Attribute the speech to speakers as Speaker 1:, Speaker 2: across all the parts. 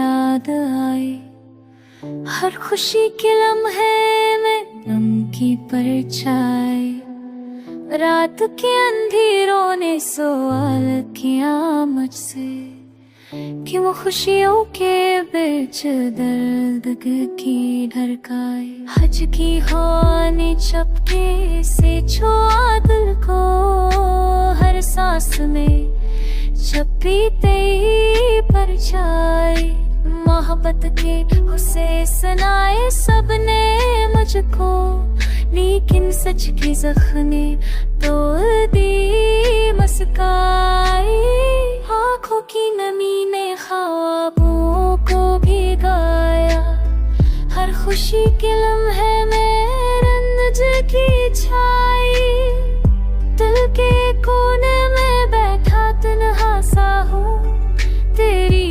Speaker 1: याद आई। हर खुशी के लम्हे में गम की परछाई, रात के अंधेरों ने सवाल किया मुझसे कि वो खुशियों के बीच दर्द की ढरकाई। हज की हवा ने चपके से छुआ दिल को, हर सांस में छपी तेरी परछाई। मोहब्बत के हुस्से सुनाए सबने मुझको, लेकिन सच की ज़ख्ने तोड़ दी मुस्काई। आँखों की नमी ने ख्वाबों को भिगाया, हर खुशी के लम्हे में रंज की छाई। दिल के कोने में बैठा तन्हा सा हूँ, तेरी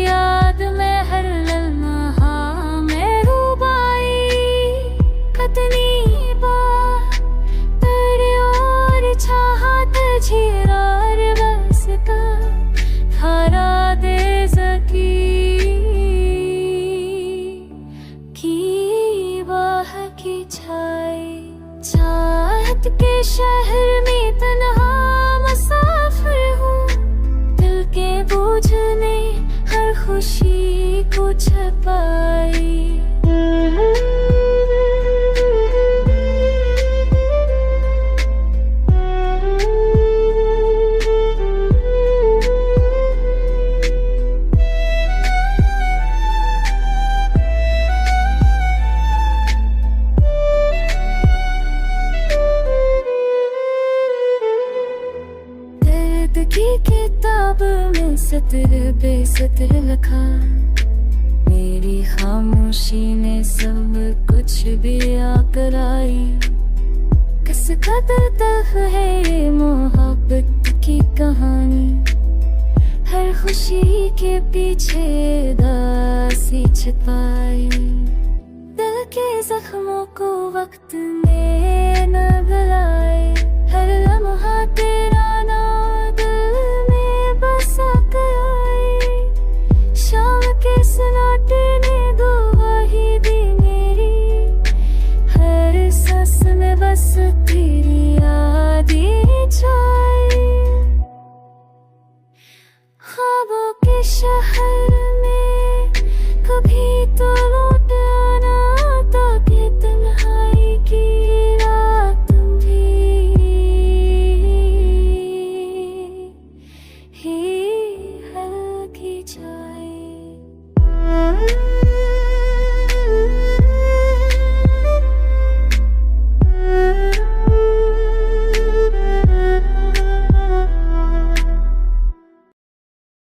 Speaker 1: याद में हर लम्हा में डूबाई। कितनी बार तेरी ओर चाहत झिरार बस का धारा दे सकी की बाह की छाई। चाहत के शहर में तन्हा मुसाफिर हूँ, दिल के बोझ ने हर खुशी को छपाई। की किताब में सतर बेसतर लिखा, मेरी खामोशी ने सब कुछ बयां कराई। किस कदर तक है ये मोहब्बत की कहानी, हर खुशी के पीछे दासी छिपाई। दिल के जख्मों को वक्त ने न गला